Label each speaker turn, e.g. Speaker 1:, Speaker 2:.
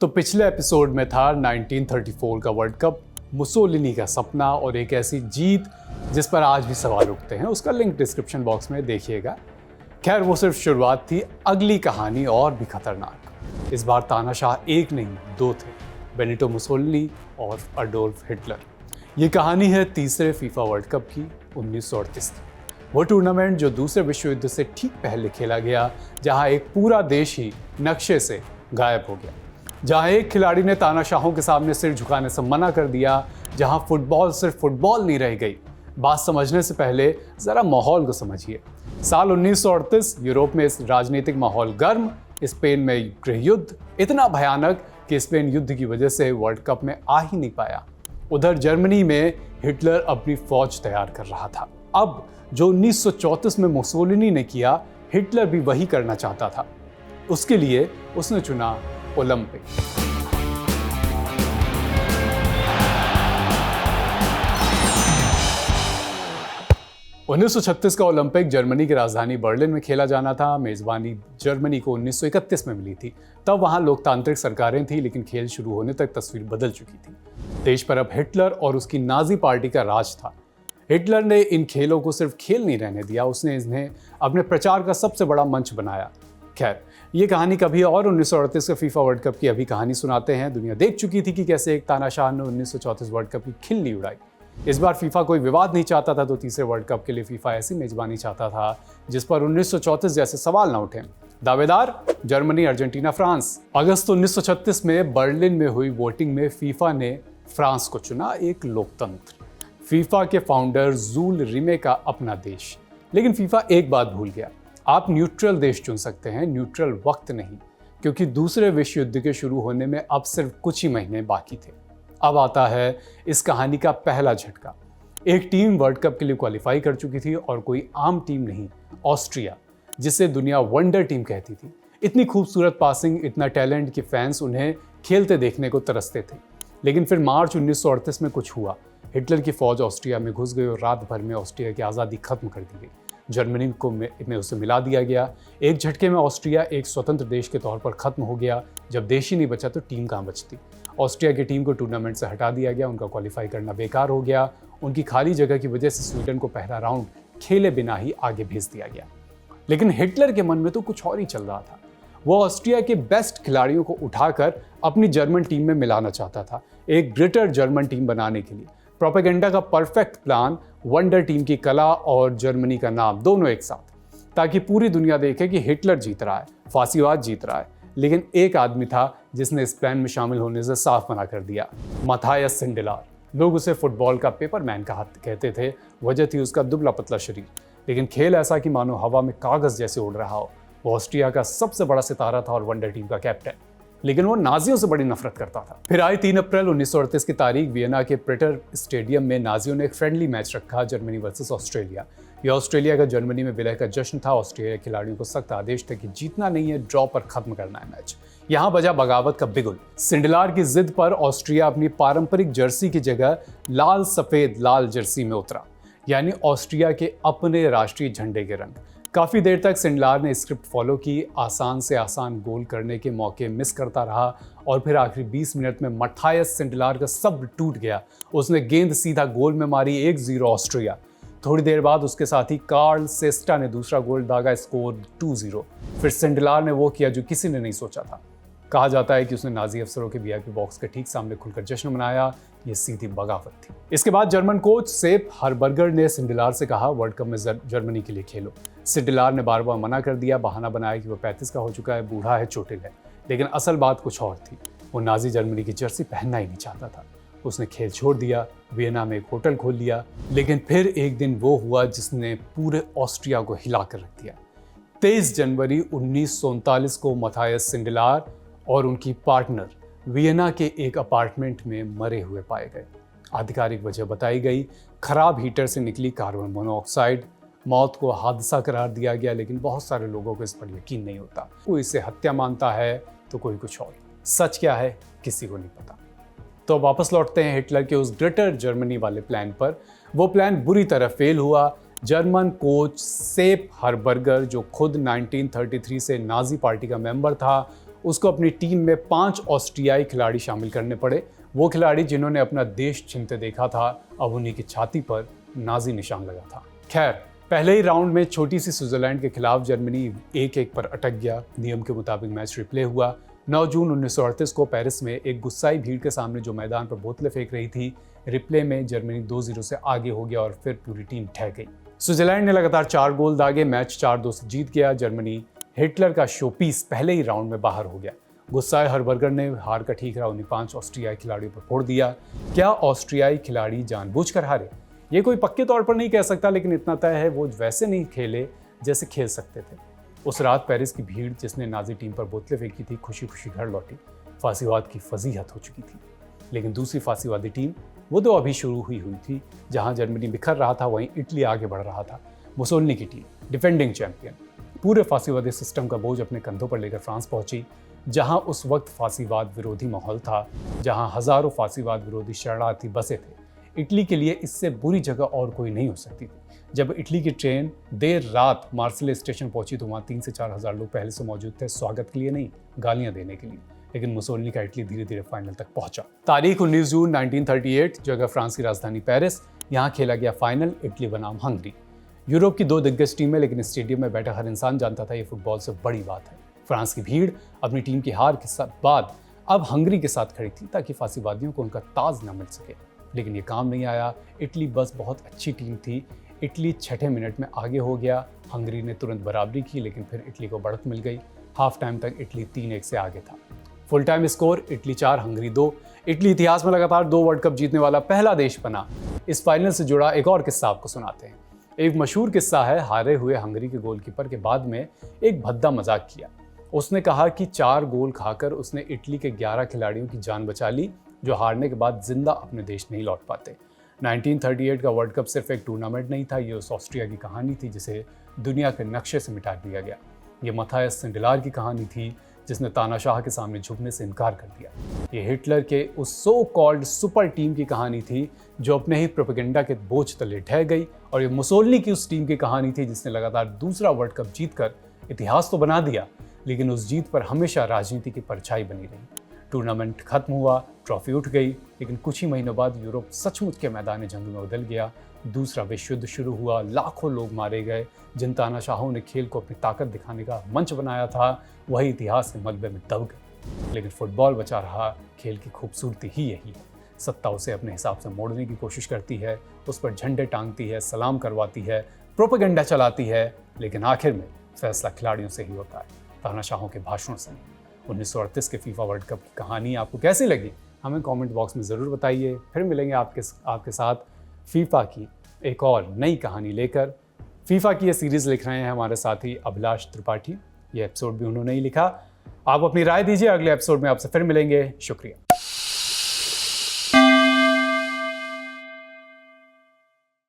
Speaker 1: तो पिछले एपिसोड में था 1934 का वर्ल्ड कप, मुसोलिनी का सपना और एक ऐसी जीत जिस पर आज भी सवाल उठते हैं। उसका लिंक डिस्क्रिप्शन बॉक्स में देखिएगा। खैर, वो सिर्फ शुरुआत थी, अगली कहानी और भी खतरनाक। इस बार तानाशाह एक नहीं दो थे, बेनिटो मुसोलिनी और अडोल्फ हिटलर। ये कहानी है तीसरे फीफा वर्ल्ड कप की, 1938 की। वो टूर्नामेंट जो दूसरे विश्व युद्ध से ठीक पहले खेला गया, जहां एक पूरा देश ही नक्शे से गायब हो गया, जहां एक खिलाड़ी ने तानाशाहों के सामने सिर झुकाने से मना कर दिया, जहां फुटबॉल सिर्फ फुटबॉल नहीं रह गई। बात समझने से पहले जरा माहौल को समझिए। साल 1938, यूरोप में इस राजनीतिक माहौल गर्म, स्पेन में गृह युद्ध इतना भयानक कि स्पेन युद्ध की वजह से वर्ल्ड कप में आ ही नहीं पाया। उधर जर्मनी में हिटलर अपनी फौज तैयार कर रहा था। अब जो 1934 में मुसोलिनी ने किया, हिटलर भी वही करना चाहता था। उसके लिए उसने चुना ओलंपिक। 1936 का ओलंपिक जर्मनी की राजधानी बर्लिन में खेला जाना था। मेजबानी जर्मनी को 1931 में मिली थी। तब वहां लोकतांत्रिक सरकारें थी, लेकिन खेल शुरू होने तक तस्वीर बदल चुकी थी। देश पर अब हिटलर और उसकी नाजी पार्टी का राज था। हिटलर ने इन खेलों को सिर्फ खेल नहीं रहने दिया, उसने इन्हें अपने प्रचार का सबसे बड़ा मंच बनाया। खैर, ये कहानी कभी और। 1938 के फीफा वर्ल्ड कप की अभी कहानी सुनाते हैं। दुनिया देख चुकी थी कि कैसे एक तानाशाह ने 1934 वर्ल्ड कप की खिल्ली उड़ाई। इस बार फीफा कोई विवाद नहीं चाहता था, तो तीसरे वर्ल्ड कप के लिए फीफा ऐसी मेजबानी चाहता था जिस पर 1934 जैसे सवाल ना उठे। दावेदार जर्मनी, अर्जेंटीना, फ्रांस। अगस्त 1936 में बर्लिन में हुई वोटिंग में फीफा ने फ्रांस को चुना, एक लोकतंत्र। फीफा के फाउंडर जूल रिमे का अपना देश। लेकिन फीफा एक बात भूल गया, आप न्यूट्रल देश चुन सकते हैं, न्यूट्रल वक्त नहीं, क्योंकि दूसरे विश्व युद्ध के शुरू होने में अब सिर्फ कुछ ही महीने बाकी थे। अब आता है इस कहानी का पहला झटका। एक टीम वर्ल्ड कप के लिए क्वालिफाई कर चुकी थी और कोई आम टीम नहीं, ऑस्ट्रिया, जिसे दुनिया वंडर टीम कहती थी। इतनी खूबसूरत पासिंग, इतना टैलेंट कि फैंस उन्हें खेलते देखने को तरसते थे। लेकिन फिर मार्च 1938 में कुछ हुआ। हिटलर की फौज ऑस्ट्रिया में घुस गई और रात भर में ऑस्ट्रिया की आज़ादी खत्म कर दी गई। जर्मनी को में उसे मिला दिया गया। एक झटके में ऑस्ट्रिया एक स्वतंत्र देश के तौर पर खत्म हो गया। जब देश ही नहीं बचा तो टीम कहाँ बचती। ऑस्ट्रिया की टीम को टूर्नामेंट से हटा दिया गया, उनका क्वालिफाई करना बेकार हो गया। उनकी खाली जगह की वजह से स्वीडन को पहला राउंड खेले बिना ही आगे भेज दिया गया। लेकिन हिटलर के मन में तो कुछ और ही चल रहा था। वो ऑस्ट्रिया के बेस्ट खिलाड़ियों को उठाकर अपनी जर्मन टीम में मिलाना चाहता था, एक ग्रेटर जर्मन टीम बनाने के लिए। प्रोपेगेंडा का परफेक्ट प्लान, वंडर टीम की कला और जर्मनी का नाम दोनों एक साथ, ताकि पूरी दुनिया देखे कि हिटलर जीत रहा है, फासीवाद जीत रहा है। लेकिन एक आदमी था जिसने इस प्लान में शामिल होने से साफ मना कर दिया, माथियास सिंडलार। लोग उसे फुटबॉल का पेपरमैन कहते थे। वजह थी उसका दुबला पतला शरीर, लेकिन खेल ऐसा कि मानो हवा में कागज जैसे उड़ रहा हो। वो ऑस्ट्रिया का सबसे बड़ा सितारा था और वंडर टीम का कैप्टन, लेकिन वो नाजियों से बड़ी नफरत करता था। फिर आई 3 अप्रैल 1938 की तारीख। वियना के प्रेटर स्टेडियम में नाजियों ने एक फ्रेंडली मैच रखा, जर्मनी वर्सेस ऑस्ट्रेलिया। यह ऑस्ट्रेलिया का जर्मनी में विलय का जश्न था। ऑस्ट्रेलिया के खिलाड़ियों को सख्त आदेश थे कि जीतना नहीं है, ड्रॉ पर खत्म करना है मैच। यहाँ बजा बगावत का बिगुल। सिंडलार की जिद पर ऑस्ट्रिया अपनी पारंपरिक जर्सी की जगह लाल सफेद लाल जर्सी में उतरा, यानी ऑस्ट्रिया के अपने राष्ट्रीय झंडे के रंग। काफ़ी देर तक सिंडलार ने स्क्रिप्ट फॉलो की, आसान से आसान गोल करने के मौके मिस करता रहा और फिर आखिरी 20 मिनट में माथियास सिंडलार का सब्र टूट गया। उसने गेंद सीधा गोल में मारी, 1-0 ऑस्ट्रिया। थोड़ी देर बाद उसके साथी कार्ल सेस्टा ने दूसरा गोल दागा, स्कोर 2-0। फिर सिंडलार ने वो किया जो किसी ने नहीं सोचा था। कहा जाता है कि उसने नाजी अफसरों के वीआईपी बॉक्स के ठीक सामने खुलकर जश्न मनाया। ये सीधी बगावत थी। इसके बाद जर्मन कोच सेप हरबर्गर ने सिंडलार से कहा, वर्ल्ड कप में जर्मनी के लिए खेलो। सिंडलार ने बार बार मना कर दिया, बहाना बनाया कि वो 35 का हो चुका है, बूढ़ा है, चोटिल है। लेकिन असल बात कुछ और थी। वो नाजी जर्मनी की जर्सी पहनना ही नहीं चाहता था। उसने खेल छोड़ दिया, वियना में एक होटल खोल लिया। लेकिन फिर एक दिन वो हुआ जिसने पूरे ऑस्ट्रिया को हिला कर रख दिया। 23 जनवरी 1939 को माथियास सिंडलार और उनकी पार्टनर वियना के एक अपार्टमेंट में मरे हुए पाए गए। आधिकारिक वजह बताई गई, खराब हीटर से निकली कार्बन मोनोऑक्साइड। मौत को हादसा करार दिया गया, लेकिन बहुत सारे लोगों को इस पर यकीन नहीं होता। कोई इसे हत्या मानता है तो कोई कुछ और। सच क्या है किसी को नहीं पता। तो वापस लौटते हैं हिटलर के उस ग्रेटर जर्मनी वाले प्लान पर। वो प्लान बुरी तरह फेल हुआ। जर्मन कोच सेप हरबर्गर, जो खुद 1933 से नाजी पार्टी का मेंबर था, उसको अपनी टीम में 5 ऑस्ट्रियाई खिलाड़ी शामिल करने पड़े। वो खिलाड़ी जिन्होंने अपना देश छिनते देखा था, अब उन्हीं की छाती पर नाजी निशान लगा था। खैर, पहले ही राउंड में छोटी सी स्विट्जरलैंड के खिलाफ जर्मनी 1-1 पर अटक गया। नियम के मुताबिक मैच रिप्ले हुआ। 9 जून 1938 को पेरिस में एक गुस्साई भीड़ के सामने जो मैदान पर बोतलें फेंक रही थी, रिप्ले में जर्मनी 2-0 से आगे हो गया और फिर पूरी टीम ठह गई। स्विट्जरलैंड ने लगातार 4 गोल दागे, मैच 4-2 से जीत गया। जर्मनी हिटलर का शोपीस पहले ही राउंड में बाहर हो गया। गुस्साए हरबर्गर ने हार का ठीकरा उन्हीं 5 ऑस्ट्रियाई खिलाड़ियों पर फोड़ दिया। क्या ऑस्ट्रियाई खिलाड़ी जानबूझकर हारे? ये कोई पक्के तौर पर नहीं कह सकता, लेकिन इतना तय है वो वैसे नहीं खेले जैसे खेल सकते थे। उस रात पेरिस की भीड़ जिसने नाजी टीम पर बोतलें फेंकी थी, खुशी खुशी घर लौटी। फांसीवाद की फजीहत हो चुकी थी। लेकिन दूसरी फांसीवादी टीम वो तो अभी शुरू हुई थी। जहां जर्मनी बिखर रहा था, वहीं इटली आगे बढ़ रहा था। मुसोलिनी की टीम, डिफेंडिंग चैंपियन, पूरे फांसीवादी सिस्टम का बोझ अपने कंधों पर लेकर फ्रांस पहुंची, जहां उस वक्त फांसीवाद विरोधी माहौल था, जहां हजारों फांसीवाद विरोधी शरणार्थी बसे थे। इटली के लिए इससे बुरी जगह और कोई नहीं हो सकती थी। जब इटली की ट्रेन देर रात मार्सिले स्टेशन पहुंची तो वहाँ 3 से 4 हज़ार लोग पहले से मौजूद थे, स्वागत के लिए नहीं, गालियां देने के लिए। लेकिन मुसोलिनी का इटली धीरे धीरे फाइनल तक पहुंचा। तारीख 19 जून 1938, जगह फ्रांस की राजधानी पेरिस। यहाँ खेला गया फाइनल, इटली बनाम हंगरी। यूरोप की 2 दिग्गज टीमें, लेकिन स्टेडियम में बैठा हर इंसान जानता था ये फुटबॉल से बड़ी बात है। फ्रांस की भीड़ अपनी टीम की हार के बाद अब हंगरी के साथ खड़ी थी ताकि फांसीवादियों को उनका ताज न मिल सके। लेकिन ये काम नहीं आया। इटली बस बहुत अच्छी टीम थी। इटली 6 मिनट में आगे हो गया। हंगरी ने तुरंत बराबरी की, लेकिन फिर इटली को बढ़त मिल गई। हाफ टाइम तक इटली 3-1 से आगे था। Full time score Italy 4 Hungary 2। Italy इतिहास में लगातार 2 वर्ल्ड कप जीतने वाला पहला देश बना। इस फाइनल से जुड़ा एक और किस्सा आपको सुनाते हैं। एक मशहूर किस्सा है, हारे हुए हंगरी के गोलकीपर के बाद में एक भद्दा मजाक किया। उसने कहा कि 4 गोल खाकर उसने इटली के 11 खिलाड़ियों की जान बचा ली, जो हारने के बाद जिंदा अपने देश नहीं लौट पाते। 1938 का वर्ल्ड कप सिर्फ एक टूर्नामेंट नहीं था, ये उस ऑस्ट्रिया की कहानी थी जिसे दुनिया के नक्शे से मिटा दिया गया। ये मथायस सिंडलार की कहानी थी जिसने तानाशाह के सामने झुकने से इनकार कर दिया। ये हिटलर के उस सो कॉल्ड सुपर टीम की कहानी थी जो अपने ही प्रोपेगेंडा के बोझ तले ढह गई। और ये मुसोलिनी की उस टीम की कहानी थी जिसने लगातार दूसरा वर्ल्ड कप जीतकर इतिहास तो बना दिया, लेकिन उस जीत पर हमेशा राजनीति की परछाई बनी रही। टूर्नामेंट खत्म हुआ, ट्रॉफी उठ गई, लेकिन कुछ ही महीनों बाद यूरोप सचमुच के मैदान जंग में बदल गया। दूसरा विश्व युद्ध शुरू हुआ, लाखों लोग मारे गए। जिन तानाशाहों ने खेल को अपनी ताकत दिखाने का मंच बनाया था, वही इतिहास के मलबे में दब गए। लेकिन फुटबॉल बचा रहा। खेल की खूबसूरती ही यही है। सत्ता उसे अपने हिसाब से मोड़ने की कोशिश करती है, उस पर झंडे टांगती है, सलाम करवाती है, प्रोपेगेंडा चलाती है, लेकिन आखिर में फैसला खिलाड़ियों से ही होता है, तानाशाहों के भाषणों से नहीं। 1938 के फीफा वर्ल्ड कप की कहानी आपको कैसी लगी, हमें कमेंट बॉक्स में ज़रूर बताइए। फिर मिलेंगे आपके साथ फीफा की एक और नई कहानी लेकर। फीफा की ये सीरीज़ लिख रहे हैं हमारे साथी अभिलाष त्रिपाठी। ये एपिसोड भी उन्होंने ही लिखा। आप अपनी राय दीजिए। अगले एपिसोड में आपसे फिर मिलेंगे। शुक्रिया।